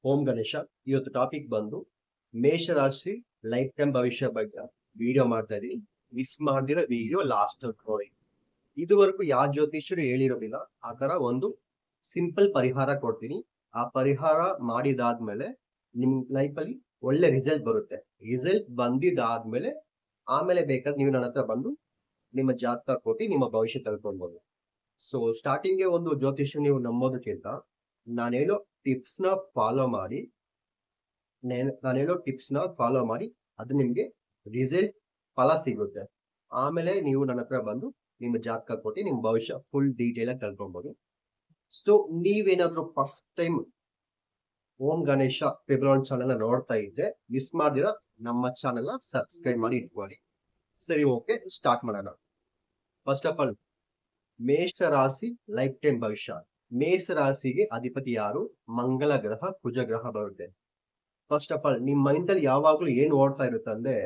ಓಂ ಗಣೇಶ. ಇವತ್ತು ಟಾಪಿಕ್ ಬಂದು ಮೇಷರಾಶಿ ಲೈಫ್ ಟೈಮ್ ಭವಿಷ್ಯ ಬಗ್ಗೆ ವಿಡಿಯೋ ಮಾಡ್ತಾ ಇದೀನಿ. ಮಿಸ್ ಮಾಡ್ದಿರೋ ವಿಡಿಯೋ ಲಾಸ್ಟ್ ನೋಡಿ. ಇದುವರೆಗೂ ಯಾವ ಜ್ಯೋತಿಷ್ಯರು ಹೇಳಿರೋದಿಲ್ಲ. ಆ ತರ ಒಂದು ಸಿಂಪಲ್ ಪರಿಹಾರ ಕೊಡ್ತೀನಿ. ಆ ಪರಿಹಾರ ಮಾಡಿದಾದ್ಮೇಲೆ ನಿಮ್ ಲೈಫ್ ಅಲ್ಲಿ ಒಳ್ಳೆ ರಿಸಲ್ಟ್ ಬರುತ್ತೆ. ರಿಸಲ್ಟ್ ಬಂದಿದ್ದಾದ್ಮೇಲೆ ಆಮೇಲೆ ಬೇಕಾದ್ರೆ ನೀವು ನನ್ನ ಹತ್ರ ಬಂದು ನಿಮ್ಮ ಜಾತಕ ಕೊಟ್ಟು ನಿಮ್ಮ ಭವಿಷ್ಯ ತಿಳ್ಕೊಳ್ಬಹುದು. ಸೊ ಸ್ಟಾರ್ಟಿಂಗ್ಗೆ ಒಂದು ಜ್ಯೋತಿಷ್ಯ ನೀವು ನಂಬೋದಕ್ಕಿಂತ ನಾನು ಹೇಳೋ ಟಿಪ್ಸ್ ನ ಫಾಲೋ ಮಾಡಿ ಅದು ನಿಮ್ಗೆ ರಿಸಲ್ಟ್ ಫಲ ಸಿಗುತ್ತೆ. ಆಮೇಲೆ ನೀವು ನನ್ನ ಹತ್ರ ಬಂದು ನಿಮ್ಮ ಜಾತಕ ಕೊಟ್ಟು ನಿಮ್ಮ ಭವಿಷ್ಯ ಫುಲ್ ಡೀಟೇಲ್ ಆಗಿ ತಿಳ್ಕೊಬಹುದು. ಸೊ ನೀವೇನಾದ್ರೂ ಫಸ್ಟ್ ಟೈಮ್ ಓಂ ಗಣೇಶ ಟ್ರಿಬಲ್ ಚಾನೆಲ್ ನೋಡ್ತಾ ಇದ್ರೆ ಮಿಸ್ ಮಾಡಿದಿರ ನಮ್ಮ ಚಾನೆಲ್ ನ ಸಬ್ಸ್ಕ್ರೈಬ್ ಮಾಡಿ ಇಟ್ಕೊಳ್ಳಿ. ಸರಿ, ಓಕೆ, ಸ್ಟಾರ್ಟ್ ಮಾಡೋಣ. ಫಸ್ಟ್ ಆಫ್ ಆಲ್, ಮೇಷ ರಾಶಿ ಲೈಫ್ ಟೈಮ್ ಭವಿಷ್ಯ. ಮೇಷ ರಾಶಿಗೆ ಅಧಿಪತಿ ಯಾರು? ಮಂಗಳ ಗ್ರಹ, ಕುಜ ಗ್ರಹ ಬರುತ್ತೆ. ಫಸ್ಟ್ ಆಫ್ ಆಲ್, ನಿಮ್ ಮೈಂಡ್ ಅಲ್ಲಿ ಯಾವಾಗ್ಲೂ ಏನ್ ಓಡ್ತಾ ಇರುತ್ತೆ ಅಂದ್ರೆ,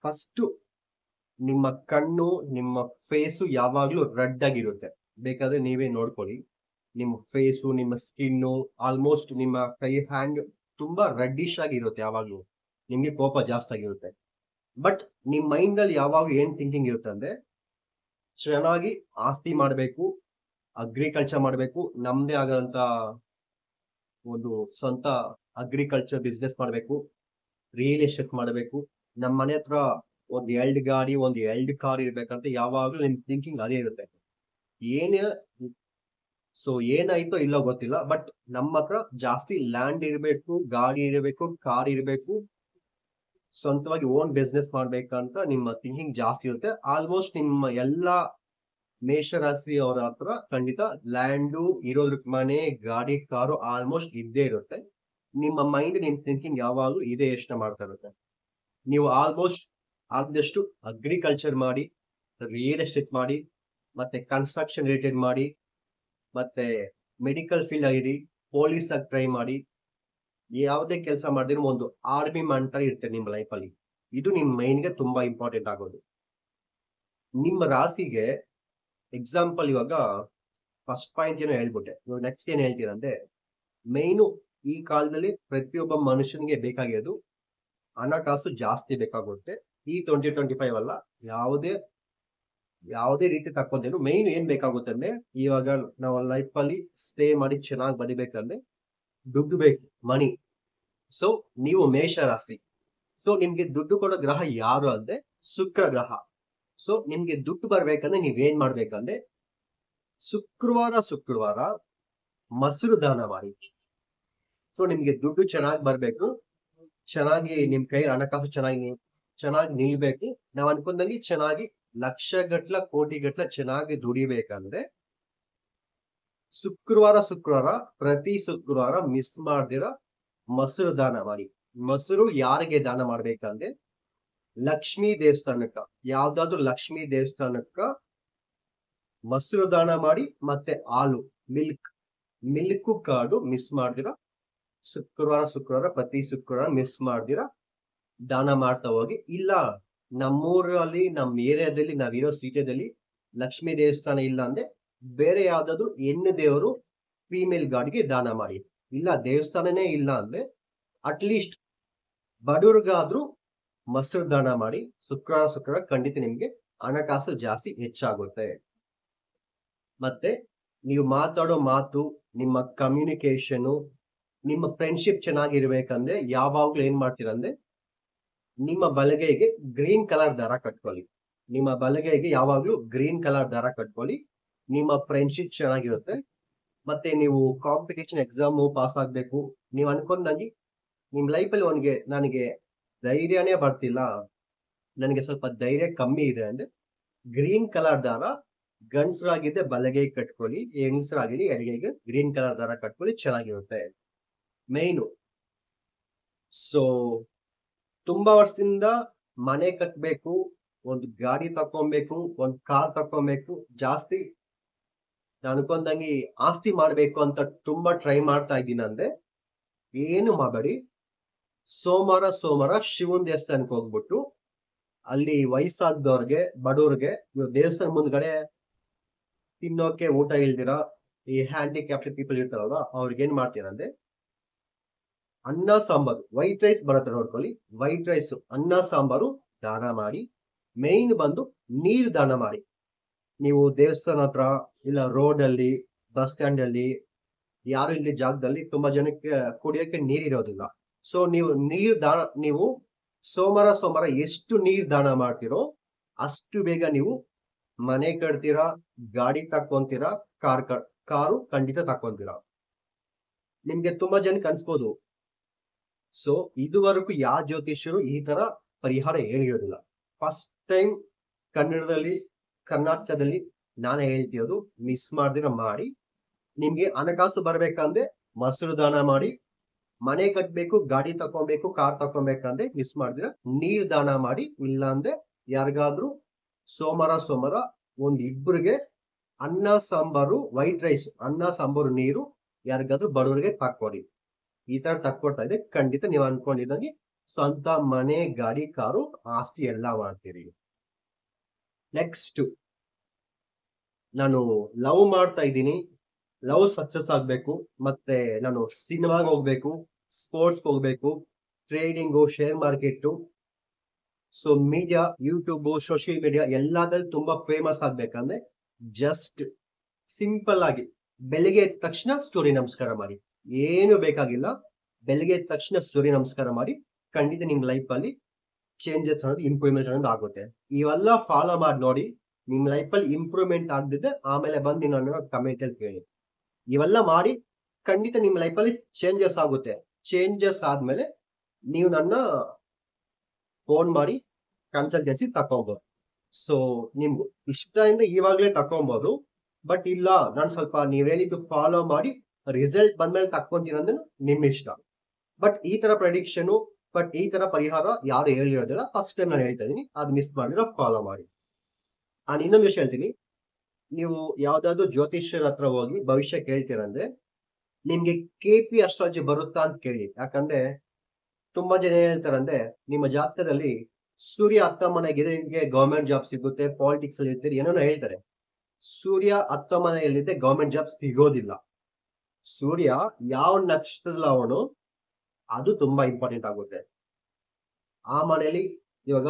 ಫಸ್ಟ್ ನಿಮ್ಮ ಕಣ್ಣು, ನಿಮ್ಮ ಫೇಸು ಯಾವಾಗ್ಲೂ ರೆಡ್ ಆಗಿರುತ್ತೆ. ಬೇಕಾದ್ರೆ ನೀವೇ ನೋಡ್ಕೊಳ್ಳಿ, ನಿಮ್ಮ ಫೇಸು, ನಿಮ್ಮ ಸ್ಕಿನ್ನು, ಆಲ್ಮೋಸ್ಟ್ ನಿಮ್ಮ ಕೈ ಹ್ಯಾಂಡ್ ತುಂಬಾ ರೆಡ್ಡಿಶ್ ಆಗಿರುತ್ತೆ. ಯಾವಾಗ್ಲೂ ನಿಮ್ಗೆ ಕೋಪ ಜಾಸ್ತಿ ಆಗಿರುತ್ತೆ. ಬಟ್ ನಿಮ್ ಮೈಂಡ್ ಅಲ್ಲಿ ಯಾವಾಗ್ಲೂ ಏನ್ ಥಿಂಕಿಂಗ್ ಇರುತ್ತೆ ಅಂದ್ರೆ, ಚೆನ್ನಾಗಿ ಆಸ್ತಿ ಮಾಡ್ಬೇಕು, ಅಗ್ರಿಕಲ್ಚರ್ ಮಾಡ್ಬೇಕು, ನಮ್ದೇ ಆಗಂತ ಒಂದು ಸ್ವಂತ ಅಗ್ರಿಕಲ್ಚರ್ ಬಿಸ್ನೆಸ್ ಮಾಡ್ಬೇಕು, ರಿಯಲ್ ಎಸ್ಟೇಟ್ ಮಾಡ್ಬೇಕು, ನಮ್ಮ ಮನೆ ಹತ್ರ ಒಂದ್ 2 ಗಾಡಿ, ಒಂದ್ 2 ಕಾರ್ ಇರ್ಬೇಕಂತ ಯಾವಾಗ್ಲೂ ನಿಮ್ ಥಿಂಕಿಂಗ್ ಅದೇ ಇರುತ್ತೆ. ಏನೇ ಸೊ ಏನಾಯ್ತೋ ಇಲ್ಲೋ ಗೊತ್ತಿಲ್ಲ, ಬಟ್ ನಮ್ಮ ಹತ್ರ ಜಾಸ್ತಿ ಲ್ಯಾಂಡ್ ಇರ್ಬೇಕು, ಗಾಡಿ ಇರಬೇಕು, ಕಾರ್ ಇರಬೇಕು, ಸ್ವಂತವಾಗಿ ಓನ್ ಬಿಸ್ನೆಸ್ ಮಾಡ್ಬೇಕಂತ ನಿಮ್ಮ ಥಿಂಕಿಂಗ್ ಜಾಸ್ತಿ ಇರುತ್ತೆ. ಆಲ್ಮೋಸ್ಟ್ ನಿಮ್ಮ ಎಲ್ಲಾ ಮೇಷರಾಶಿ ಅವರ ಹತ್ರ ಖಂಡಿತ ಲ್ಯಾಂಡು ಇರೋದ್ರ ಮನೆ, ಗಾಡಿ, ಕಾರು ಆಲ್ಮೋಸ್ಟ್ ಇದ್ದೇ ಇರುತ್ತೆ. ನಿಮ್ಮ ಮೈಂಡ್, ನಿಮ್ ಥಿಂಕಿಂಗ್ ಯಾವಾಗ್ಲೂ ಇದೇ ಯೋಚನೆ ಮಾಡ್ತಾ ಇರುತ್ತೆ. ನೀವು ಆಲ್ಮೋಸ್ಟ್ ಆದಷ್ಟು ಅಗ್ರಿಕಲ್ಚರ್ ಮಾಡಿ, ರಿಯಲ್ ಎಸ್ಟೇಟ್ ಮಾಡಿ, ಮತ್ತೆ ಕನ್ಸ್ಟ್ರಕ್ಷನ್ ರಿಲೇಟೆಡ್ ಮಾಡಿ, ಮತ್ತೆ ಮೆಡಿಕಲ್ ಫೀಲ್ಡ್ ಆಗಿರಿ, ಪೊಲೀಸ್ ಆಗಿ ಟ್ರೈ ಮಾಡಿ, ಯಾವುದೇ ಕೆಲಸ ಮಾಡಿದ್ರು ಒಂದು ಆರ್ಮಿ ತರ ಇರ್ತದೆ ನಿಮ್ಮ ಲೈಫ್ ಅಲ್ಲಿ. ಇದು ನಿಮ್ ಮೈಂಡ್ಗೆ ತುಂಬಾ ಇಂಪಾರ್ಟೆಂಟ್ ಆಗೋದು. ನಿಮ್ಮ ರಾಶಿಗೆ ಎಕ್ಸಾಂಪಲ್ ಇವಾಗ ಫಸ್ಟ್ ಪಾಯಿಂಟ್ ಏನೋ ಹೇಳ್ಬಿಟ್ಟೆ. ನೆಕ್ಸ್ಟ್ ಏನ್ ಹೇಳ್ತೀರಂದ್ರೆ, ಮೈನು ಈ ಕಾಲದಲ್ಲಿ ಪ್ರತಿಯೊಬ್ಬ ಮನುಷ್ಯನಿಗೆ ಬೇಕಾಗಿರೋದು ಹಣಕಾಸು ಜಾಸ್ತಿ ಬೇಕಾಗುತ್ತೆ. ಈ 2025 ಅಲ್ಲ, ಯಾವುದೇ ಯಾವುದೇ ರೀತಿ ತಕ್ಕೊಂಡೇನು ಮೈನ್ ಏನ್ ಬೇಕಾಗುತ್ತೆ ಅಂದ್ರೆ, ಇವಾಗ ನಾವು ಲೈಫ್ ಅಲ್ಲಿ ಸ್ಟೇ ಮಾಡಿ ಚೆನ್ನಾಗಿ ಬದಿಬೇಕಂದ್ರೆ ದುಡ್ಡು ಬೇಕು, ಮನಿ. ಸೊ ನೀವು ಮೇಷ ರಾಶಿ. ಸೊ ನಿಮ್ಗೆ ದುಡ್ಡು ಕೊಡೋ ಗ್ರಹ ಯಾರು ಅಂದ್ರೆ ಶುಕ್ರ ಗ್ರಹ. ಸೊ ನಿಮ್ಗೆ ದುಡ್ಡು ಬರ್ಬೇಕಂದ್ರೆ ನೀವೇನ್ ಮಾಡ್ಬೇಕಂದ್ರೆ, ಶುಕ್ರವಾರ ಮೊಸರು ದಾನ ಮಾಡಿ. ಸೊ ನಿಮ್ಗೆ ದುಡ್ಡು ಚೆನ್ನಾಗಿ ಬರ್ಬೇಕು, ಚೆನ್ನಾಗಿ ನಿಮ್ ಕೈ ಹಣಕಾಸು ಚೆನ್ನಾಗಿ ನಿಲ್ಬೇಕು. ನಾವ್ ಅನ್ಕೊಂಡಂಗೆ ಚೆನ್ನಾಗಿ ಲಕ್ಷಗಟ್ಲ, ಕೋಟಿಗಟ್ಲ ಚೆನ್ನಾಗಿ ದುಡಿಬೇಕಂದ್ರೆ ಶುಕ್ರವಾರ ಪ್ರತಿ ಶುಕ್ರವಾರ ಮಿಸ್ ಮಾಡ್ದಿರ ಮೊಸರು ದಾನ ಮಾಡಿ. ಮೊಸರು ಯಾರಿಗೆ ದಾನ ಮಾಡ್ಬೇಕಂದ್ರೆ, ಲಕ್ಷ್ಮೀ ದೇವಸ್ಥಾನಕ್ಕ, ಯಾವ್ದಾದ್ರು ಲಕ್ಷ್ಮೀ ದೇವಸ್ಥಾನಕ್ಕ ಮೊಸರು ದಾನ ಮಾಡಿ. ಮತ್ತೆ ಹಾಲು, ಮಿಲ್ಕ್ ಕಾರ್ಡು ಮಿಸ್ ಮಾಡ್ದಿರ ಶುಕ್ರವಾರ ಪ್ರತಿ ಶುಕ್ರವಾರ ಮಿಸ್ ಮಾಡ್ದಿರ ದಾನ ಮಾಡ್ತಾ ಹೋಗಿ. ಇಲ್ಲ ನಮ್ಮೂರಲ್ಲಿ, ನಮ್ಮ ಏರಿಯಾದಲ್ಲಿ, ನಾವಿರೋ ಸಿಟಿಯಲ್ಲಿ ಲಕ್ಷ್ಮೀ ದೇವಸ್ಥಾನ ಇಲ್ಲ ಅಂದ್ರೆ ಬೇರೆ ಯಾವ್ದಾದ್ರು ಹೆಣ್ಣು ದೇವರು ಫೀಮೇಲ್ ಗಾಡ್ಗೆ ದಾನ ಮಾಡಿ. ಇಲ್ಲ ದೇವಸ್ಥಾನನೇ ಇಲ್ಲ ಅಂದ್ರೆ ಅಟ್ಲೀಸ್ಟ್ ಬಡವ್ರಿಗಾದ್ರೂ ಮೊಸರು ದಾನ ಮಾಡಿ. ಶುಕ್ರವಾರ ಖಂಡಿತ ನಿಮ್ಗೆ ಹಣಕಾಸು ಜಾಸ್ತಿ ಹೆಚ್ಚಾಗುತ್ತೆ. ಮತ್ತೆ ನೀವು ಮಾತಾಡೋ ಮಾತು, ನಿಮ್ಮ ಕಮ್ಯುನಿಕೇಶನ್, ನಿಮ್ಮ ಫ್ರೆಂಡ್ಶಿಪ್ ಚೆನ್ನಾಗಿರ್ಬೇಕಂದ್ರೆ ಯಾವಾಗ್ಲೂ ಏನ್ ಮಾಡ್ತೀರಂದ್ರೆ, ನಿಮ್ಮ ಬಲಗೈಗೆ ಗ್ರೀನ್ ಕಲರ್ ದಾರ ಕಟ್ಕೊಳ್ಳಿ. ನಿಮ್ಮ ಬಲಗೈಗೆ ಯಾವಾಗ್ಲೂ ಗ್ರೀನ್ ಕಲರ್ ದಾರ ಕಟ್ಕೊಳ್ಳಿ. ನಿಮ್ಮ ಫ್ರೆಂಡ್ಶಿಪ್ ಚೆನ್ನಾಗಿರುತ್ತೆ. ಮತ್ತೆ ನೀವು ಕಾಂಪಿಟೇಷನ್ ಎಕ್ಸಾಮ್ ಪಾಸ್ ಆಗ್ಬೇಕು, ನೀವು ಅನ್ಕೊಂಡಂಗೆ ನಿಮ್ ಲೈಫ್ ಅಲ್ಲಿ ನನಗೆ ಧೈರ್ಯನೇ ಬರ್ತಿಲ್ಲ, ನನಗೆ ಸ್ವಲ್ಪ ಧೈರ್ಯ ಕಮ್ಮಿ ಇದೆ ಅಂದ್ರೆ, ಗ್ರೀನ್ ಕಲರ್ ದಾರ ಗಂಡಸರಾಗಿದೆ ಬಲಗೈ ಕಟ್ಕೊಳ್ಳಿ, ಹೆಂಗಸರಾಗಿದೆ ಎಡಗೈಗೆ ಗ್ರೀನ್ ಕಲರ್ ದಾರ ಕಟ್ಕೊಳ್ಳಿ, ಚೆನ್ನಾಗಿರುತ್ತೆ ಮೈನು. ಸೊ ತುಂಬಾ ವರ್ಷದಿಂದ ಮನೆ ಕಟ್ಬೇಕು, ಒಂದು ಗಾಡಿ ತಕೊಬೇಕು, ಒಂದ್ ಕಾರ್ ತಕೊಬೇಕು, ಜಾಸ್ತಿ ಅನ್ಕೊಂಡಂಗೆ ಆಸ್ತಿ ಮಾಡ್ಬೇಕು ಅಂತ ತುಂಬಾ ಟ್ರೈ ಮಾಡ್ತಾ ಇದ್ದೀನಿ ಅಂದ್ರೆ, ಏನು ಮಾಡಬೇಡಿ. ಸೋಮವಾರ ಶಿವನ್ ದೇವಸ್ಥಾನಕ್ಕೆ ಹೋಗ್ಬಿಟ್ಟು, ಅಲ್ಲಿ ವಯಸ್ಸಾದವ್ರಿಗೆ, ಬಡವ್ರಿಗೆ, ದೇವಸ್ಥಾನ ಮುಂದ್ಗಡೆ ತಿನ್ನೋಕೆ ಊಟ ಇಲ್ದಿರ ಈ ಹ್ಯಾಂಡಿಕ್ಯಾಪ್ಟೆಡ್ ಪೀಪಲ್ ಇರ್ತಾರಲ್ವಾ, ಅವ್ರಿಗೆ ಏನ್ ಮಾಡ್ತೀರಂದ್ರೆ ಅನ್ನ ಸಾಂಬಾರು ವೈಟ್ ರೈಸ್ ಬರುತ್ತೆ ನೋಡ್ಕೊಳ್ಳಿ. ವೈಟ್ ರೈಸ್ ಅನ್ನ ಸಾಂಬಾರು ದಾನ ಮಾಡಿ. ಮೇನ್ ಬಂದು ನೀರು ದಾನ ಮಾಡಿ. ನೀವು ದೇವಸ್ಥಾನ ಹತ್ರ ಇಲ್ಲ ರೋಡ್ ಅಲ್ಲಿ, ಬಸ್ ಸ್ಟ್ಯಾಂಡ್ ಅಲ್ಲಿ, ಯಾರು ಇಲ್ಲಿ ಜಾಗದಲ್ಲಿ ತುಂಬಾ ಜನಕ್ಕೆ ಕುಡಿಯೋಕೆ ನೀರಿರೋದಿಲ್ಲ. ಸೊ ನೀವು ಸೋಮವಾರ ಎಷ್ಟು ನೀರ್ ದಾನ ಮಾಡ್ತಿರೋ ಅಷ್ಟು ಬೇಗ ನೀವು ಮನೆ ಕಟ್ತೀರಾ, ಗಾಡಿ ತಕ್ಕೊಂತೀರಾ, ಕಾರು ಖಂಡಿತ ತಕ್ಕೊಂತೀರಾ. ನಿಮ್ಗೆ ತುಂಬಾ ಜನಕ್ಕೆ ಅನ್ಸ್ಬೋದು, ಸೊ ಇದುವರೆಗೂ ಯಾವ ಜ್ಯೋತಿಷ್ಯರು ಈ ತರ ಪರಿಹಾರ ಹೇಳಿರೋದಿಲ್ಲ. ಫಸ್ಟ್ ಟೈಮ್ ಕರ್ನಾಟಕದಲ್ಲಿ ನಾನೇ ಹೇಳ್ತಿರೋದು. ಮಿಸ್ ಮಾಡ್ದಿರ ಮಾಡಿ. ನಿಮ್ಗೆ ಹಣಕಾಸು ಬರ್ಬೇಕಂದ್ರೆ ಮೊಸರು ದಾನ ಮಾಡಿ. ಮನೆ ಕಟ್ಬೇಕು, ಗಾಡಿ ತಕೊಬೇಕು, ಕಾರ್ ತಕೊಬೇಕಂದ್ರೆ ಮಿಸ್ ಮಾಡ್ದಿರ ನೀರ್ ದಾನ ಮಾಡಿ. ಇಲ್ಲ ಅಂದ್ರೆ ಯಾರಿಗಾದ್ರೂ ಸೋಮವಾರ ಇಬ್ಬರಿಗೆ ಅನ್ನ ಸಾಂಬಾರು ವೈಟ್ ರೈಸ್, ಅನ್ನ ಸಾಂಬಾರು ನೀರು ಯಾರಿಗಾದ್ರೂ ಬಡವರಿಗೆ ತಕ್ಕೊಡಿ. ಈ ತರ ತಕ್ಕೊಡ್ತಾ ಇದೆ, ಖಂಡಿತ ನೀವು ಅನ್ಕೊಂಡಿದ್ದಂಗೆ ಸ್ವಂತ ಮನೆ, ಗಾಡಿ, ಕಾರು, ಆಸ್ತಿ ಎಲ್ಲ ಮಾಡ್ತೀರಿ. ನೆಕ್ಸ್ಟ್, ನಾನು ಲವ್ ಮಾಡ್ತಾ ಇದ್ದೀನಿ, ಲವ್ ಸಕ್ಸಸ್ ಆಗ್ಬೇಕು, ಮತ್ತೆ ನಾನು ಸಿನಿಮಾಗೆ ಹೋಗ್ಬೇಕು, ಸ್ಪೋರ್ಟ್ಸ್ ಹೋಗ್ಬೇಕು, ಟ್ರೇಡಿಂಗು, ಶೇರ್ ಮಾರ್ಕೆಟ್, ಸೊ ಮೀಡಿಯಾ, ಯೂಟ್ಯೂಬ್, ಸೋಷಿಯಲ್ ಮೀಡಿಯಾ ಎಲ್ಲಾದ್ರಲ್ಲಿ ತುಂಬಾ ಫೇಮಸ್ ಆಗ್ಬೇಕಂದ್ರೆ ಜಸ್ಟ್ ಸಿಂಪಲ್ ಆಗಿ ಬೆಳಿಗ್ಗೆ ಎದ್ದ ತಕ್ಷಣ ಸೂರ್ಯ ನಮಸ್ಕಾರ ಮಾಡಿ. ಏನು ಬೇಕಾಗಿಲ್ಲ, ಬೆಳಿಗ್ಗೆ ಎದ್ದ ತಕ್ಷಣ ಸೂರ್ಯ ನಮಸ್ಕಾರ ಮಾಡಿ. ಖಂಡಿತ ನಿಮ್ ಲೈಫ್ ಅಲ್ಲಿ ಚೇಂಜಸ್ ಅನ್ನೋದು, ಇಂಪ್ರೂವ್ಮೆಂಟ್ ಅನ್ನೋದು ಆಗುತ್ತೆ. ಇವೆಲ್ಲ ಫಾಲೋ ಮಾಡಿ ನೋಡಿ. ನಿಮ್ ಲೈಫ್ ಅಲ್ಲಿ ಇಂಪ್ರೂವ್ಮೆಂಟ್ ಆಗದಿದ್ದೆ ಆಮೇಲೆ ಬಂದು ನನ್ನ ಕಮೆಂಟ್ ಅಲ್ಲಿ ಕೇಳಿ. ಇವೆಲ್ಲ ಮಾಡಿ ಖಂಡಿತ ನಿಮ್ ಲೈಫ್ ಅಲ್ಲಿ ಚೇಂಜಸ್ ಆಗುತ್ತೆ. ಚೇಂಜಸ್ ಆದ್ಮೇಲೆ ನೀವು ನನ್ನ ಫೋನ್ ಮಾಡಿ ಕನ್ಸಲ್ಟೆನ್ಸಿ ತಕೊಬಹುದು. ಸೊ ನಿಮ್ಗೆ ಇಷ್ಟ ಇಂದ ಇವಾಗ್ಲೇ ತಕೊಬಹುದು. ಬಟ್ ಇಲ್ಲ, ನಾನು ಸ್ವಲ್ಪ ನೀವ್ ಹೇಳಿದ್ದು ಫಾಲೋ ಮಾಡಿ ರಿಸಲ್ಟ್ ಬಂದ್ಮೇಲೆ ತಕ್ಕೊಂತೀನಿ ಅಂದ್ರೆ ನಿಮ್ ಇಷ್ಟ. ಬಟ್ ಈ ತರ ಪ್ರೆಡಿಕ್ಷನ್, ಬಟ್ ಈ ತರ ಪರಿಹಾರ ಯಾರು ಹೇಳಿರೋದಿಲ್ಲ. ಫಸ್ಟ್ ಟೈಮ್ ನಾನು ಹೇಳ್ತಾ ಇದೀನಿ, ಅದು ಮಿಸ್ ಮಾಡಿದ್ರೆ ಫಾಲೋ ಮಾಡಿ. ನಾನು ಇನ್ನೊಂದು ವಿಷಯ ಹೇಳ್ತೀನಿ. ನೀವು ಯಾವ್ದಾದ್ರು ಜ್ಯೋತಿಷ್ಯರ ಹತ್ರ ಹೋಗಿ ಭವಿಷ್ಯ ಕೇಳ್ತೀರಂದ್ರೆ ನಿಮ್ಗೆ KP ಅಸ್ಟ್ರಾಲಜಿ ಬರುತ್ತಾ ಅಂತ ಕೇಳಿ. ಯಾಕಂದ್ರೆ ತುಂಬಾ ಜನ ಏನ್ ಹೇಳ್ತಾರಂದ್ರೆ, ನಿಮ್ಮ ಜಾತಕದಲ್ಲಿ ಸೂರ್ಯ 10ನೇ ಮನೆಗಿದೆ, ನಿಮ್ಗೆ ಗವರ್ಮೆಂಟ್ ಜಾಬ್ ಸಿಗುತ್ತೆ, ಪಾಲಿಟಿಕ್ಸ್ ಅಲ್ಲಿ ಇರ್ತೀರಿ, ಏನೋ ಹೇಳ್ತಾರೆ. ಸೂರ್ಯ 10ನೇ ಮನೆಯಲ್ಲಿದ್ದೆ ಗವರ್ಮೆಂಟ್ ಜಾಬ್ ಸಿಗೋದಿಲ್ಲ. ಸೂರ್ಯ ಯಾವ ನಕ್ಷತ್ರದಲ್ಲಿ ಅವನು, ಅದು ತುಂಬಾ ಇಂಪಾರ್ಟೆಂಟ್ ಆಗುತ್ತೆ. ಆ ಮನೆಯಲ್ಲಿ ಇವಾಗ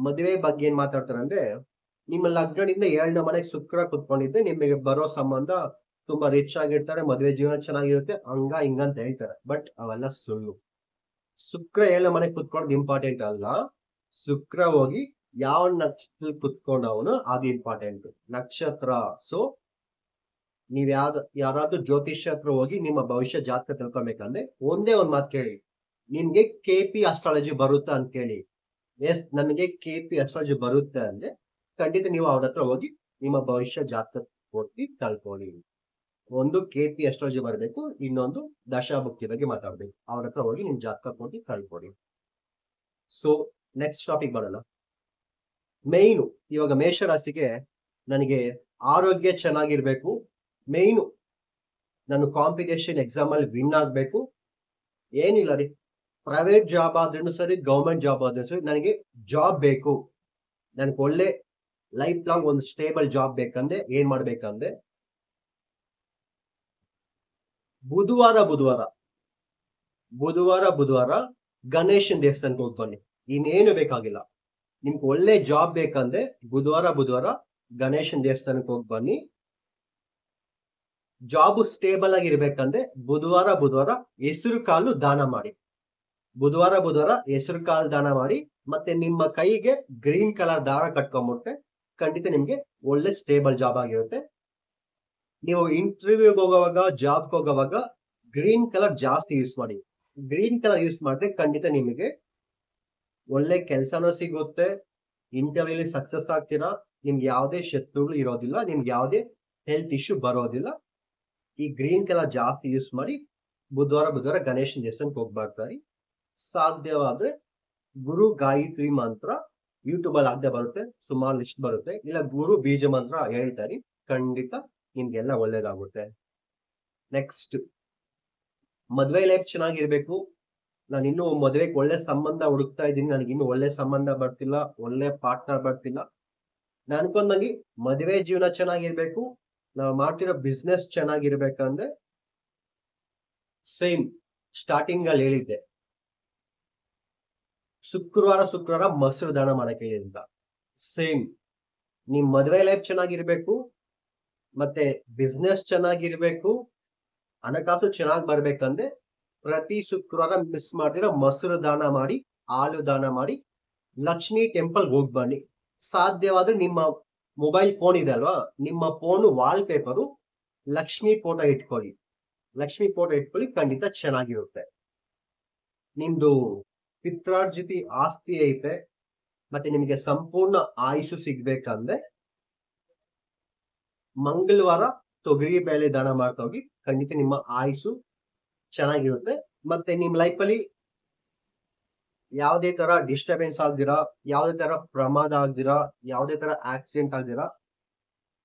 ಮದುವೆ ಬಗ್ಗೆ ಏನ್ ಮಾತಾಡ್ತಾರೆ ಅಂದ್ರೆ, ನಿಮ್ಮ ಲಗ್ನದಿಂದ 7ನೇ ಮನೆಗೆ ಶುಕ್ರ ಕುತ್ಕೊಂಡಿದ್ದೆ ನಿಮಗೆ ಬರೋ ಸಂಬಂಧ ತುಂಬಾ ರಿಚ್ ಆಗಿರ್ತಾರೆ, ಮದುವೆ ಜೀವನ ಚೆನ್ನಾಗಿರುತ್ತೆ, ಹಂಗ ಹಿಂಗ ಅಂತ ಹೇಳ್ತಾರೆ. ಬಟ್ ಅವೆಲ್ಲ ಸುಳ್ಳು. ಶುಕ್ರ 7ನೇ ಮನೆಗೆ ಕುತ್ಕೊಳ್ಳೋದು ಇಂಪಾರ್ಟೆಂಟ್ ಅಲ್ಲ. ಶುಕ್ರ ಹೋಗಿ ಯಾವ ನಕ್ಷತ್ರ ಕುತ್ಕೊಂಡವನು ಅದು ಇಂಪಾರ್ಟೆಂಟ್ ನಕ್ಷತ್ರ. ಸೊ ನೀವ್ ಯಾರಾದ್ರೂ ಜ್ಯೋತಿಷ್ಯ ಹತ್ರ ಹೋಗಿ ನಿಮ್ಮ ಭವಿಷ್ಯ ಜಾತಕ ತಿಳ್ಕೊಬೇಕಂದ್ರೆ ಒಂದೇ ಒಂದ್ ಮಾತು ಕೇಳಿ, ನಿಮ್ಗೆ KP ಅಸ್ಟ್ರಾಲಜಿ ಬರುತ್ತಾ ಅಂತ ಕೇಳಿ. ಎಸ್, ನಮಗೆ KP ಅಸ್ಟ್ರಾಲಜಿ ಬರುತ್ತೆ ಅಂದ್ರೆ ಖಂಡಿತ ನೀವು ಅವ್ರ ಹತ್ರ ಹೋಗಿ ನಿಮ್ಮ ಭವಿಷ್ಯ ಜಾತಕ ಕೊಟ್ಟು ಕಳ್ಕೊಳ್ಳಿ. ಒಂದು KP ಅಸ್ಟ್ರಾಲಜಿ ಬರಬೇಕು, ಇನ್ನೊಂದು ದಶಾಭುಕ್ತಿ ಬಗ್ಗೆ ಮಾತಾಡ್ಬೇಕು. ಅವ್ರ ಹತ್ರ ಹೋಗಿ ನಿಮ್ ಜಾತಕ ಕೊಟ್ಟು ಕಳ್ಕೊಳ್ಳಿ. ಸೊ ನೆಕ್ಸ್ಟ್ ಟಾಪಿಕ್ ಬರೋಣ. ಮೇಯ್ನು ಇವಾಗ ಮೇಷರಾಶಿಗೆ ನನಗೆ ಆರೋಗ್ಯ ಚೆನ್ನಾಗಿರ್ಬೇಕು. ಮೇಯ್ನು ನಾನು ಕಾಂಪಿಟೇಷನ್ ಎಕ್ಸಾಮ್ ಅಲ್ಲಿ ವಿನ್ ಆಗ್ಬೇಕು. ಏನಿಲ್ಲ ರೀ, ಪ್ರೈವೇಟ್ ಜಾಬ್ ಆದ್ರೂ ಸರಿ, ಗವರ್ಮೆಂಟ್ ಜಾಬ್ ಆದ್ರೂ ಸರಿ, ನನಗೆ ಜಾಬ್ ಬೇಕು. ನನಗೆ ಒಳ್ಳೆ ಲೈಫ್ ಲಾಂಗ್ ಒಂದು ಸ್ಟೇಬಲ್ ಜಾಬ್ ಬೇಕಂದ್ರೆ ಏನ್ ಮಾಡ್ಬೇಕಂದ್ರೆ, ಬುಧವಾರ ಗಣೇಶನ್ ದೇವಸ್ಥಾನಕ್ಕೆ ಹೋಗಿ ಬನ್ನಿ. ಇನ್ನೇನು ಬೇಕಾಗಿಲ್ಲ. ನಿಮ್ಗೆ ಒಳ್ಳೆ ಜಾಬ್ ಬೇಕಂದ್ರೆ ಬುಧವಾರ ಗಣೇಶನ್ ದೇವಸ್ಥಾನಕ್ಕೆ ಹೋಗಿ ಬನ್ನಿ. ಜಾಬ್ ಸ್ಟೇಬಲ್ ಆಗಿರ್ಬೇಕಂದ್ರೆ ಬುಧವಾರ ಹೆಸರು ಕಾಳು ದಾನ ಮಾಡಿ. ಬುಧವಾರ ಹೆಸರು ಕಾಳು ದಾನ ಮಾಡಿ. ಮತ್ತೆ ನಿಮ್ಮ ಕೈಗೆ ಗ್ರೀನ್ ಕಲರ್ ದಾರ ಕಟ್ಕೊಂಡ್ಬಿಟ್ರೆ ಖಂಡಿತ ನಿಮ್ಗೆ ಒಳ್ಳೆ ಸ್ಟೇಬಲ್ ಜಾಬ್ ಆಗಿರುತ್ತೆ. ನೀವು ಇಂಟರ್ವ್ಯೂಗೆ ಹೋಗೋವಾಗ, ಜಾಬ್ಗೆ ಹೋಗೋವಾಗ ಗ್ರೀನ್ ಕಲರ್ ಜಾಸ್ತಿ ಯೂಸ್ ಮಾಡಿ. ಗ್ರೀನ್ ಕಲರ್ ಯೂಸ್ ಮಾಡಿದ್ರೆ ಖಂಡಿತ ನಿಮಗೆ ಒಳ್ಳೆ ಕೆಲಸನೂ ಸಿಗುತ್ತೆ, ಇಂಟರ್ವ್ಯೂ ಸಕ್ಸಸ್ ಆಗ್ತೀರಾ, ನಿಮ್ಗೆ ಯಾವುದೇ ಶತ್ರುಗಳು ಇರೋದಿಲ್ಲ, ನಿಮ್ಗೆ ಯಾವುದೇ ಹೆಲ್ತ್ ಇಶ್ಯೂ ಬರೋದಿಲ್ಲ. ಈ ಗ್ರೀನ್ ಕಲರ್ ಜಾಸ್ತಿ ಯೂಸ್ ಮಾಡಿ. ಬುಧವಾರ ಗಣೇಶನ ದೇವಸ್ಥಾನಕ್ಕೆ ಹೋಗಿ ಬರ್ತಾರೆ. ಸಾಧ್ಯವಾದ್ರೆ ಗುರು ಗಾಯತ್ರಿ ಮಂತ್ರ ಯೂಟ್ಯೂಬ್ ಅಲ್ಲಿ ಆಗದೆ ಬರುತ್ತೆ, ಸುಮಾರು ಲಿಸ್ಟ್ ಬರುತ್ತೆ. ಇಲ್ಲ ಗುರು ಬೀಜ ಮಂತ್ರ ಹೇಳ್ತಾರೆ, ಖಂಡಿತ ನಿಮ್ಗೆಲ್ಲ ಒಳ್ಳೇದಾಗುತ್ತೆ. ನೆಕ್ಸ್ಟ್, ಮದ್ವೆ ಲೈಫ್ ಚೆನ್ನಾಗಿರ್ಬೇಕು. ನಾನು ಇನ್ನು ಮದುವೆಗೆ ಒಳ್ಳೆ ಸಂಬಂಧ ಹುಡುಕ್ತಾ ಇದ್ದೀನಿ, ನನಗೆ ಇನ್ನು ಒಳ್ಳೆ ಸಂಬಂಧ ಬರ್ತಿಲ್ಲ, ಒಳ್ಳೆ ಪಾರ್ಟ್ನರ್ ಬರ್ತಿಲ್ಲ. ನಾನು ಅನ್ಕೊಂಡಂಗೆ ಮದುವೆ ಜೀವನ ಚೆನ್ನಾಗಿರ್ಬೇಕು, ನಾವು ಮಾಡ್ತಿರೋ ಬಿಸ್ನೆಸ್ ಚೆನ್ನಾಗಿರ್ಬೇಕಂದ್ರೆ ಸೇಮ್ ಸ್ಟಾರ್ಟಿಂಗ್ ಅಲ್ಲಿ ಹೇಳಿದ್ದೆ, ಶುಕ್ರವಾರ ಮೊಸರು ದಾನ ಮಾಡಕ್ಕೆ ಹೇಳಿ ಅಂತ. ಸೇಮ್, ನಿಮ್ ಮದುವೆ ಲೈಫ್ ಚೆನ್ನಾಗಿರ್ಬೇಕು, ಮತ್ತೆ ಬಿಸ್ನೆಸ್ ಚೆನ್ನಾಗಿರ್ಬೇಕು, ಹಣಕಾಸು ಚೆನ್ನಾಗಿ ಬರ್ಬೇಕಂದ್ರೆ ಪ್ರತಿ ಶುಕ್ರವಾರ ಮಿಸ್ ಮಾಡ್ದಿರ ಮೊಸರು ದಾನ ಮಾಡಿ, ಹಾಲು ದಾನ ಮಾಡಿ, ಲಕ್ಷ್ಮಿ ಟೆಂಪಲ್ ಹೋಗಿ ಬನ್ನಿ. ಸಾಧ್ಯವಾದ್ರೆ ನಿಮ್ಮ ಮೊಬೈಲ್ ಫೋನ್ ಇದೆ ಅಲ್ವಾ, ನಿಮ್ಮ phone wall paper Lakshmi photo ಇಟ್ಕೊಳ್ಳಿ. ಲಕ್ಷ್ಮಿ ಫೋಟೋ ಇಟ್ಕೊಳ್ಳಿ, ಖಂಡಿತ ಚೆನ್ನಾಗಿರುತ್ತೆ. ನಿಮ್ದು ಪಿತ್ರಾರ್ಜಿತಿ ಆಸ್ತಿ ಐತೆ, ಮತ್ತೆ ನಿಮಗೆ ಸಂಪೂರ್ಣ ಆಯುಷು ಸಿಗ್ಬೇಕಂದ್ರೆ ಮಂಗಳವಾರ ತೊಗರಿ ಬೇಳೆ ದಾನ ಮಾಡ್ತಾ ಹೋಗಿ, ಖಂಡಿತ ನಿಮ್ಮ ಆಯುಷು ಚೆನ್ನಾಗಿರುತ್ತೆ. ಮತ್ತೆ ನಿಮ್ ಲೈಫ್ ಅಲ್ಲಿ ಯಾವುದೇ ತರ ಡಿಸ್ಟರ್ಬೆನ್ಸ್ ಆಗ್ದಿರಾ, ಯಾವುದೇ ತರ ಪ್ರಮಾದ ಆಗ್ದಿರಾ, ಯಾವುದೇ ತರ ಆಕ್ಸಿಡೆಂಟ್ ಆಗ್ದಿರಾ,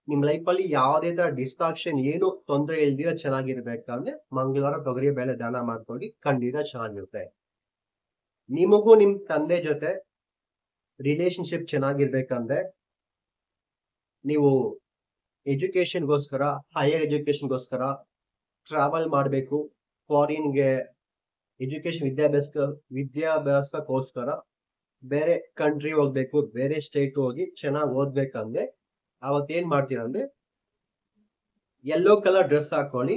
ನಿಮ್ ಲೈಫ್ ಅಲ್ಲಿ ಯಾವುದೇ ತರ ಡಿಸ್ಟ್ರಾಕ್ಷನ್ ಏನು ತೊಂದರೆ ಇಲ್ದಿರ ಚೆನ್ನಾಗಿರ್ಬೇಕಂದ್ರೆ ಮಂಗಳವಾರ ತೊಗರಿ ಬೇಳೆ ದಾನ ಮಾಡ್ಕೊಂಡು ಖಂಡಿತ ಚೆನ್ನಾಗಿರುತ್ತೆ. ನಿಮಗೂ ನಿಮ್ ತಂದೆ ಜೊತೆ ರಿಲೇಶನ್ಶಿಪ್ ಚೆನ್ನಾಗಿರ್ಬೇಕಂದ್ರೆ ನೀವು ಎಜುಕೇಶನ್ಗೋಸ್ಕರ, ಹೈಯರ್ ಎಜುಕೇಶನ್ಗೋಸ್ಕರ ಟ್ರಾವೆಲ್ ಮಾಡಬೇಕು. ಫಾರಿನ್ಗೆ ಎಜುಕೇಶನ್ ವಿದ್ಯಾಭ್ಯಾಸಕ್ಕೋಸ್ಕರ ಬೇರೆ ಕಂಟ್ರಿ ಹೋಗ್ಬೇಕು, ಬೇರೆ ಸ್ಟೇಟ್ ಹೋಗಿ ಚೆನ್ನಾಗಿ ಓದ್ಬೇಕಂದ್ರೆ ಅವತ್ತೇನ್ ಮಾಡ್ತೀರಾ ಅಂದ್ರೆ ಯೆಲ್ಲೋ ಕಲರ್ ಡ್ರೆಸ್ ಹಾಕೊಳ್ಳಿ.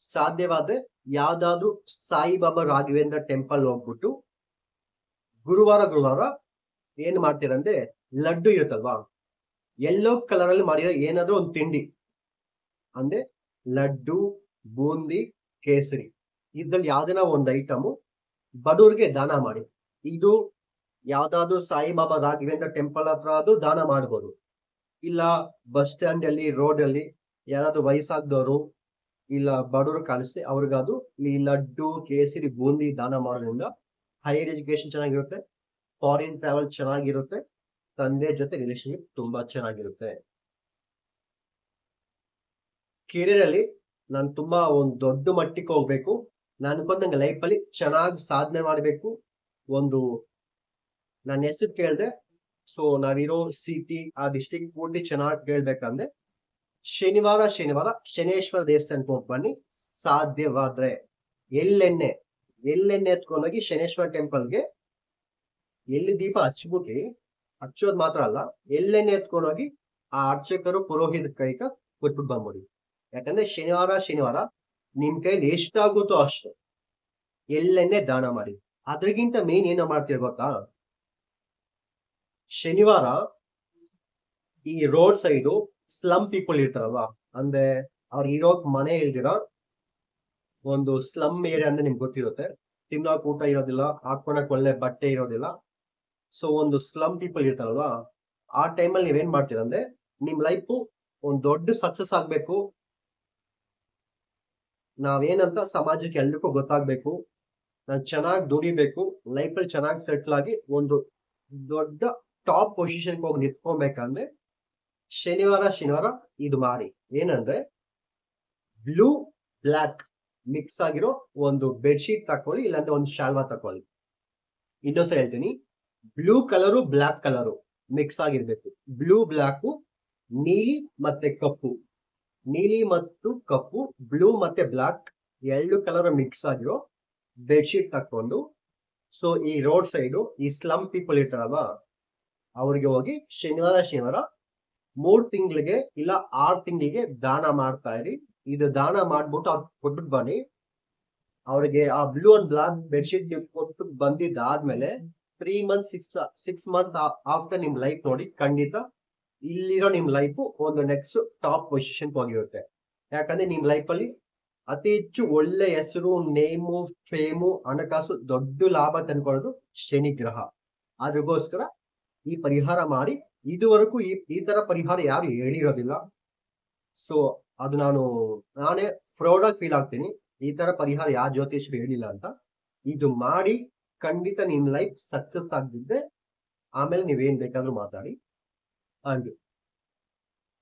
ಸಾಧ್ಯವಾದ್ರೆ ಯಾವ್ದಾದ್ರು ಸಾಯಿಬಾಬಾ ರಾಘವೇಂದ್ರ ಟೆಂಪಲ್ ಹೋಗ್ಬಿಟ್ಟು ಗುರುವಾರ ಏನ್ ಮಾಡ್ತೀರಂದ್ರೆ ಲಡ್ಡು ಇರುತ್ತಲ್ವಾ, ಯೆಲ್ಲೋ ಕಲರ್ ಅಲ್ಲಿ ಮಾಡಿರೋ ಏನಾದ್ರೂ ಒಂದು ತಿಂಡಿ ಅಂದ್ರೆ ಲಡ್ಡು, ಬೂಂದಿ, ಕೇಸರಿ, ಇದ್ರಲ್ಲಿ ಯಾವ್ದೇನ ಒಂದು ಐಟಮು ಬಡವ್ರಿಗೆ ದಾನ ಮಾಡಿ. ಇದು ಯಾವ್ದಾದ್ರು ಸಾಯಿಬಾಬಾ ರಾಘವೇಂದ್ರ ಟೆಂಪಲ್ ಹತ್ರ ಅದು ದಾನ ಮಾಡ್ಬೋದು. ಇಲ್ಲ ಬಸ್ ಸ್ಟ್ಯಾಂಡ್ ಅಲ್ಲಿ, ರೋಡ್ ಅಲ್ಲಿ ಯಾರಾದ್ರೂ ವಯಸ್ಸಾಗ್ದವರು ಇಲ್ಲ ಬಡವರು ಕಾಣಿಸ್ತೆ ಅವ್ರಿಗದು ಈ ಲಡ್ಡು, ಕೇಸರಿ, ಬೂಂದಿ ದಾನ ಮಾಡೋದ್ರಿಂದ ಹೈಯರ್ ಎಜುಕೇಶನ್ ಚೆನ್ನಾಗಿರುತ್ತೆ, ಫಾರಿನ್ ಟ್ರಾವೆಲ್ ಚೆನ್ನಾಗಿರುತ್ತೆ, ತಂದೆ ಜೊತೆ ರಿಲೇಶನ್ಶಿಪ್ ತುಂಬಾ ಚೆನ್ನಾಗಿರುತ್ತೆ. ಕೆರಿಯರ್ ಅಲ್ಲಿ ನಾನು ತುಂಬಾ ಒಂದು ದೊಡ್ಡ ಮಟ್ಟಕ್ಕೆ ಹೋಗ್ಬೇಕು, ನಾನು ಅನ್ಕೊಂಡಂಗೆ ಲೈಫ್ ಅಲ್ಲಿ ಚೆನ್ನಾಗಿ ಸಾಧನೆ ಮಾಡ್ಬೇಕು. ಒಂದು ನನ್ನ ಹೆಸರು ಕೇಳ್ದೆ, ಸೊ ನಾವಿರೋ ಸಿಟಿ ಆ ಡಿಸ್ಟಿಕ್ ಪೂರ್ತಿ ಚೆನ್ನಾಗಿ ಕೇಳ್ಬೇಕಂದ್ರೆ ಶನಿವಾರ ಶನೇಶ್ವರ ದೇವಸ್ಥಾನಕ್ಕೆ ಹೋಗಿ ಬನ್ನಿ. ಸಾಧ್ಯವಾದ್ರೆ ಎಳ್ಳೆಣ್ಣೆ ಎತ್ಕೊಂಡೋಗಿ ಶನೇಶ್ವರ ಟೆಂಪಲ್ಗೆ ಎಲ್ಲಿ ದೀಪ ಹಚ್ಬಿಟ್ಟು, ಹಚ್ಚೋದ್ ಮಾತ್ರ ಅಲ್ಲ, ಎಳ್ಳೆಣ್ಣೆ ಎತ್ಕೊಂಡೋಗಿ ಆ ಅರ್ಚಕರು ಪುರೋಹಿತ ಕೈಗ ಕೊಟ್ಬಿಟ್ಟು ಬಂದ್ಬಿಡಿ. ಯಾಕಂದ್ರೆ ಶನಿವಾರ ನಿಮ್ ಕೈಲಿ ಎಷ್ಟಾಗುತ್ತೋ ಅಷ್ಟು ಎಳ್ಳೆಣ್ಣೆ ದಾನ ಮಾಡಿ. ಅದ್ರಗಿಂತ ಮೇನ್ ಏನೋ ಮಾಡ್ತೀರ ಗೊತ್ತಾ, ಶನಿವಾರ ಈ ರೋಡ್ ಸೈಡು ಸ್ಲಮ್ ಪೀಪಲ್ ಇರ್ತಾರಲ್ವಾ, ಅಂದ್ರೆ ಅವ್ರು ಇರೋಕ್ ಮನೆ ಇಲ್ದಿರ ಒಂದು ಸ್ಲಮ್ ಏರಿಯಾ ಅಂದ್ರೆ ನಿಮ್ಗೆ ಗೊತ್ತಿರುತ್ತೆ, ತಿನ್ನೋಕ್ ಊಟ ಇರೋದಿಲ್ಲ, ಹಾಕೊಳಕ್ ಒಳ್ಳೆ ಬಟ್ಟೆ ಇರೋದಿಲ್ಲ. ಸೊ ಒಂದು ಸ್ಲಮ್ ಪೀಪಲ್ ಇರ್ತಾರಲ್ವಾ, ಆ ಟೈಮಲ್ಲಿ ನೀವೇನ್ ಮಾಡ್ತೀರ ಅಂದ್ರೆ ನಿಮ್ ಲೈಫ್ ಒಂದ್ ದೊಡ್ಡ ಸಕ್ಸಸ್ ಆಗ್ಬೇಕು, ನಾವೇನಂತ ಸಮಾಜಕ್ಕೆ ಎಲ್ರಿಗೂ ಗೊತ್ತಾಗ್ಬೇಕು, ನಾನ್ ಚೆನ್ನಾಗಿ ದುಡಿಬೇಕು, ಲೈಫ್ ಅಲ್ಲಿ ಚೆನ್ನಾಗಿ ಸೆಟ್ಲ್ ಆಗಿ ಒಂದು ದೊಡ್ಡ ಟಾಪ್ ಪೊಸಿಷನ್ ಹೋಗಿ ನಿಂತ್ಕೊಬೇಕಂದ್ರೆ ಶನಿವಾರ ಇದು ಮಾಡಿ. ಏನಂದ್ರೆ ಬ್ಲೂ ಬ್ಲಾಕ್ ಮಿಕ್ಸ್ ಆಗಿರೋ ಒಂದು ಬೆಡ್ಶೀಟ್ ತಕೊಳ್ಳಿ, ಇಲ್ಲಾಂದ್ರೆ ಒಂದು ಶಾಲ್ವಾ ತಕೊಳ್ಳಿ. ಇನ್ನೊಂದ್ಸಲ ಹೇಳ್ತೀನಿ, blue colour black colour mix ಆಗಿರ್ಬೇಕು. ಬ್ಲೂ ಬ್ಲಾಕ್, ನೀಲಿ ಮತ್ತೆ ಕಪ್ಪು, ನೀಲಿ ಮತ್ತು ಕಪ್ಪು, ಬ್ಲೂ ಮತ್ತೆ ಬ್ಲಾಕ್ ಎರಡು ಕಲರ್ ಮಿಕ್ಸ್ ಆಗಿರೋ ಬೆಡ್ಶೀಟ್ ತಕೊಂಡು, ಸೊ ಈ ರೋಡ್ ಸೈಡು ಈ ಸ್ಲಮ್ ಪೀಪಲ್ ಇರ್ತಾರಲ್ವಾ ಅವ್ರಿಗೆ ಹೋಗಿ ಶನಿವಾರ 3 ತಿಂಗಳಿಗೆ ಇಲ್ಲ 6 ತಿಂಗಳಿಗೆ ದಾನ ಮಾಡ್ತಾ ಇರಿ. ಇದು ದಾನ ಮಾಡ್ಬಿಟ್ಟು ಅವ್ರು ಕೊಟ್ಬಿಟ್ಟು ಬನ್ನಿ. ಅವ್ರಿಗೆ ಆ ಬ್ಲೂ ಅಂಡ್ ಬ್ಲಾಕ್ ಬೆಡ್ಶೀಟ್ ಕೊಟ್ಟು ಬಂದಿದ್ದಾದ್ಮೇಲೆ 3 ಮಂತ್ 6 ಮಂತ್ ಆಫ್ಟರ್ ನಿಮ್ ಲೈಫ್ ನೋಡಿ, ಖಂಡಿತ ಇಲ್ಲಿರೋ ನಿಮ್ ಲೈಫ್ ಒಂದು ನೆಕ್ಸ್ಟ್ ಟಾಪ್ ಪೊಸಿಷನ್ ಹೋಗಿರುತ್ತೆ. ಯಾಕಂದ್ರೆ ನಿಮ್ ಲೈಫ್ ಅಲ್ಲಿ ಅತಿ ಹೆಚ್ಚು ಒಳ್ಳೆ ಹೆಸರು, ನೇಮು, ಫೇಮು, ಹಣಕಾಸು, ದೊಡ್ಡ ಲಾಭ ತಂದ್ಕೊಳ್ಳೋದು ಶನಿ ಗ್ರಹ. ಅದಕ್ಕೋಸ್ಕರ ಈ ಪರಿಹಾರ ಮಾಡಿ. ಇದುವರೆಗೂ ಈ ತರ ಪರಿಹಾರ ಯಾರು ಹೇಳಿರೋದಿಲ್ಲ, ಸೊ ಅದು ನಾನೇ ಪ್ರೌಡ್ ಆಗಿ ಫೀಲ್ ಆಗ್ತೀನಿ, ಈ ತರ ಪರಿಹಾರ ಯಾರ ಜ್ಯೋತಿಷ್ಯರು ಹೇಳಿಲ್ಲ ಅಂತ. ಇದು ಮಾಡಿ ಖಂಡಿತ ನಿಮ್ ಲೈಫ್ ಸಕ್ಸಸ್ ಆಗ್ದಿದ್ದೆ ಆಮೇಲೆ ನೀವೇನ್ ಬೇಕಾದ್ರೂ ಮಾತಾಡಿ. ಅಂಡ್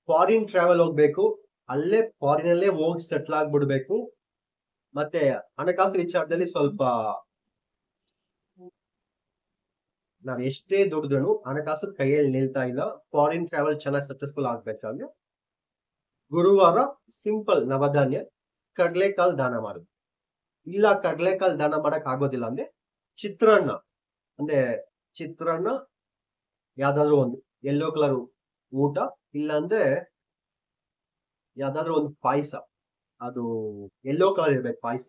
ಫಾರಿನ್ ಟ್ರಾವೆಲ್ ಹೋಗ್ಬೇಕು, ಅಲ್ಲೇ ಫಾರಿನ್ ಅಲ್ಲೇ ಹೋಗಿ ಸೆಟ್ಲ್ ಆಗ್ಬಿಡ್ಬೇಕು. ಮತ್ತೆ ಹಣಕಾಸು ವಿಚಾರದಲ್ಲಿ ಸ್ವಲ್ಪ ನಾವ್ ಎಷ್ಟೇ ದುಡಿದ್ರು ಹಣಕಾಸು ಕೈಯಲ್ಲಿ ನಿಲ್ತಾ ಇಲ್ಲ. ಫಾರಿನ್ ಟ್ರಾವೆಲ್ ಚೆನ್ನಾಗಿ ಸಕ್ಸಸ್ಫುಲ್ ಆಗ್ಬೇಕಂದ್ರೆ ಗುರುವಾರ ಸಿಂಪಲ್ ನವಧಾನ್ಯ ಕಡಲೆಕಾಳು ದಾನ ಮಾಡುದು. ಇಲ್ಲ ಕಡ್ಲೆಕಾಳು ದಾನ ಮಾಡಕ್ ಆಗೋದಿಲ್ಲ ಅಂದ್ರೆ ಚಿತ್ರಾನ್ನ ಅಂದ್ರೆ ಚಿತ್ರಾನ್ನ ಯಾವ್ದಾದ್ರು ಒಂದು ಯೆಲ್ಲೋ ಕಲರ್ ಊಟ, ಇಲ್ಲ ಅಂದ್ರೆ ಯಾವ್ದಾದ್ರು ಒಂದು ಪಾಯಸ, ಅದು ಯೆಲ್ಲೋ ಕಲರ್ ಇರ್ಬೇಕು ಪಾಯಸ.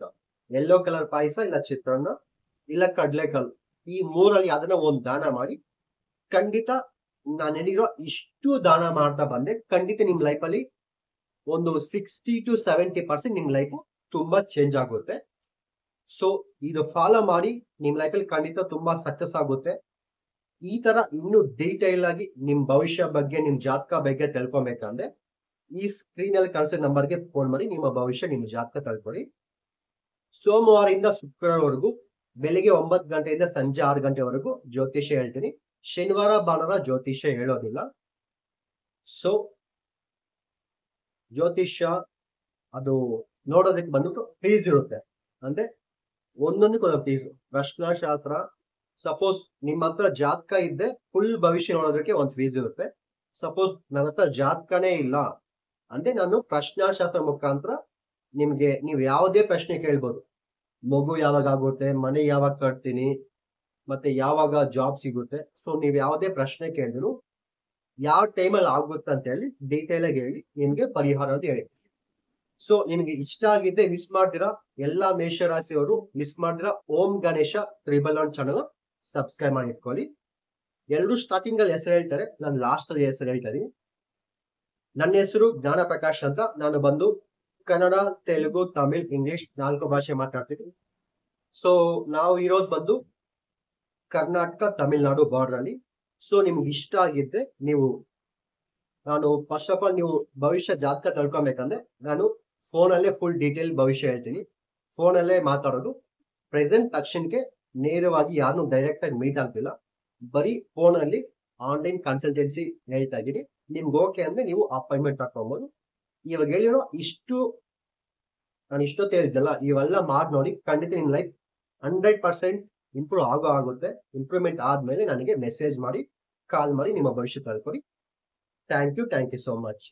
ಯೆಲ್ಲೋ ಕಲರ್ ಪಾಯಸ, ಇಲ್ಲ ಚಿತ್ರಾನ್ನ, ಇಲ್ಲ ಕಡ್ಲೆಕಾಳು. ಈ ಮೂರಲ್ಲಿ ಯಾವ್ದನ್ನ ಒಂದು ದಾನ ಮಾಡಿ. ಖಂಡಿತ ನಾನು ಹೇಳಿರೋ ಇಷ್ಟು ದಾನ ಮಾಡ್ತಾ ಬಂದೆ, ಖಂಡಿತ ನಿಮ್ ಲೈಫ್ ಅಲ್ಲಿ ಒಂದು 60-70% ನಿಮ್ ಲೈಫ್ ತುಂಬಾ ಚೇಂಜ್ ಆಗುತ್ತೆ. ಸೊ ಇದು ಫಾಲೋ ಮಾಡಿ ನಿಮ್ ಲೈಫ್ ಅಲ್ಲಿ ಖಂಡಿತ ತುಂಬಾ ಸಕ್ಸಸ್ ಆಗುತ್ತೆ. ಈ ತರ ಇನ್ನು ಡೀಟೈಲ್ ಆಗಿ ನಿಮ್ ಭವಿಷ್ಯ ಬಗ್ಗೆ, ನಿಮ್ ಜಾತಕ ಬಗ್ಗೆ ತಿಳ್ಕೊಬೇಕಂದ್ರೆ ಈ ಸ್ಕ್ರೀನ್ ಅಲ್ಲಿ ಕಾಣಿಸೋ ನಂಬರ್ಗೆ ಫೋನ್ ಮಾಡಿ ನಿಮ್ಮ ಭವಿಷ್ಯ, ನಿಮ್ಮ ಜಾತಕ ತಿಳ್ಕೊಳ್ಳಿ. ಸೋಮವಾರದಿಂದ ಶುಕ್ರವಾರವರೆಗೂ ಬೆಳಿಗ್ಗೆ 9 ಗಂಟೆಯಿಂದ ಸಂಜೆ 6 ಗಂಟೆವರೆಗೂ ಜ್ಯೋತಿಷ್ಯ ಹೇಳ್ತೀನಿ. ಶನಿವಾರ ಭಾನುವಾರ ಜ್ಯೋತಿಷ್ಯ ಹೇಳೋದಿಲ್ಲ. ಸೊ ಜ್ಯೋತಿಷ್ಯ ಅದು ನೋಡೋದಕ್ಕೆ ಬಂದ್ಬಿಟ್ಟು ಫೀಸ್ ಇರುತ್ತೆ. ಅಂದ್ರೆ ಒಂದೊಂದಕ್ಕೆ ಒಂದೊಂದು ಫೀಸ್. ಪ್ರಶ್ನಾಶಾಸ್ತ್ರ ಸಪೋಸ್ ನಿಮ್ಮ ಹತ್ರ ಜಾತಕ ಇದ್ದೆ ಫುಲ್ ಭವಿಷ್ಯ ನೋಡೋದಕ್ಕೆ ಒಂದು ಫೀಸ್ ಇರುತ್ತೆ. ಸಪೋಸ್ ನನ್ನ ಹತ್ರ ಜಾತಕನೇ ಇಲ್ಲ ಅಂದ್ರೆ ನಾನು ಪ್ರಶ್ನಾಶಾಸ್ತ್ರ ಮುಖಾಂತರ ನಿಮ್ಗೆ ನೀವು ಯಾವುದೇ ಪ್ರಶ್ನೆ ಕೇಳ್ಬೋದು. ಮಗು ಯಾವಾಗ ಆಗುತ್ತೆ, ಮನೆ ಯಾವಾಗ ಕಟ್ತೀನಿ, ಮತ್ತೆ ಯಾವಾಗ ಜಾಬ್ ಸಿಗುತ್ತೆ. ಸೊ ನೀವ್ ಯಾವುದೇ ಪ್ರಶ್ನೆ ಕೇಳಿದ್ರು ಯಾವ ಟೈಮಲ್ಲಿ ಆಗುತ್ತೆ ಅಂತ ಹೇಳಿ ಡೀಟೇಲ್ ಆಗಿ ಹೇಳಿ ನಿಮ್ಗೆ ಪರಿಹಾರ ಅಂತ ಹೇಳಿ. ಸೊ ನಿಮ್ಗೆ ಇಷ್ಟ ಆಗಿದ್ದೆ ಮಿಸ್ ಮಾಡ್ತೀರಾ, ಎಲ್ಲಾ ಮೇಷರಾಶಿಯವರು ಮಿಸ್ ಮಾಡ್ತೀರಾ, ಓಂ ಗಣೇಶ 111 ಚಾನಲ್ ಸಬ್ಸ್ಕ್ರೈಬ್ ಮಾಡಿ ಇಟ್ಕೊಳ್ಳಿ. ಎಲ್ಲರೂ ಸ್ಟಾರ್ಟಿಂಗ್ ಅಲ್ಲಿ ಹೆಸರು ಹೇಳ್ತಾರೆ, ನಾನು ಲಾಸ್ಟ್ ಅಲ್ಲಿ ಹೆಸರು ಹೇಳ್ತಾ ಇದೀನಿ. ನನ್ನ ಹೆಸರು ಜ್ಞಾನ ಪ್ರಕಾಶ್ ಅಂತ. ನಾನು ಬಂದು ಕನ್ನಡ, ತೆಲುಗು, ತಮಿಳ್, ಇಂಗ್ಲಿಷ್ 4 ಭಾಷೆ ಮಾತಾಡ್ತೀನಿ. ಸೊ ನಾವು ಇರೋದು ಬಂದು ಕರ್ನಾಟಕ ತಮಿಳ್ನಾಡು ಬಾರ್ಡರ್ ಅಲ್ಲಿ. ಸೊ ನಿಮ್ಗೆ ಇಷ್ಟ ಆಗಿದ್ದೆ ನಾನು ಫಸ್ಟ್ ಆಫ್ ಆಲ್ ನೀವು ಭವಿಷ್ಯ ಜಾತಕ ತಿಳ್ಕೊಬೇಕಂದ್ರೆ ನಾನು ಫೋನಲ್ಲೇ ಫುಲ್ ಡೀಟೇಲ್ ಭವಿಷ್ಯ ಹೇಳ್ತೀನಿ. ಫೋನಲ್ಲೇ ಮಾತಾಡೋದು. ಪ್ರೆಸೆಂಟ್ ತಕ್ಷಣಕ್ಕೆ ನೇರವಾಗಿ ಯಾರನ್ನು ಡೈರೆಕ್ಟ್ ಆಗಿ ಮೀಟ್ ಆಗ್ತಿಲ್ಲ, ಬರೀ ಫೋನಲ್ಲಿ ಆನ್ಲೈನ್ ಕನ್ಸಲ್ಟೆನ್ಸಿ ಹೇಳ್ತಾ ಇದ್ದೀನಿ. ನಿಮ್ಗೆ ಓಕೆ ಅಂದ್ರೆ ನೀವು ಅಪಾಯಿಂಟ್ಮೆಂಟ್ ತಗೊಬಹುದು. ಇವಾಗ ಹೇಳಿರೋ ನಾನು ಇಷ್ಟೊತ್ತು ಹೇಳಿದ್ದಲ್ಲ, ಇವೆಲ್ಲ ಮಾಡಿ ನೋಡಿ, ಖಂಡಿತ ನಿಮ್ ಲೈಫ್ 100% ಇಂಪ್ರೂವ್ ಆಗುತ್ತೆ. ಇಂಪ್ರೂವ್ಮೆಂಟ್ ಆದ್ಮೇಲೆ ನನಗೆ ಮೆಸೇಜ್ ಮಾಡಿ, ಕಾಲ್ ಮಾಡಿ ನಿಮ್ಮ ಭವಿಷ್ಯ ತಿಳ್ಕೊಳ್ಳಿ. Thank you so much.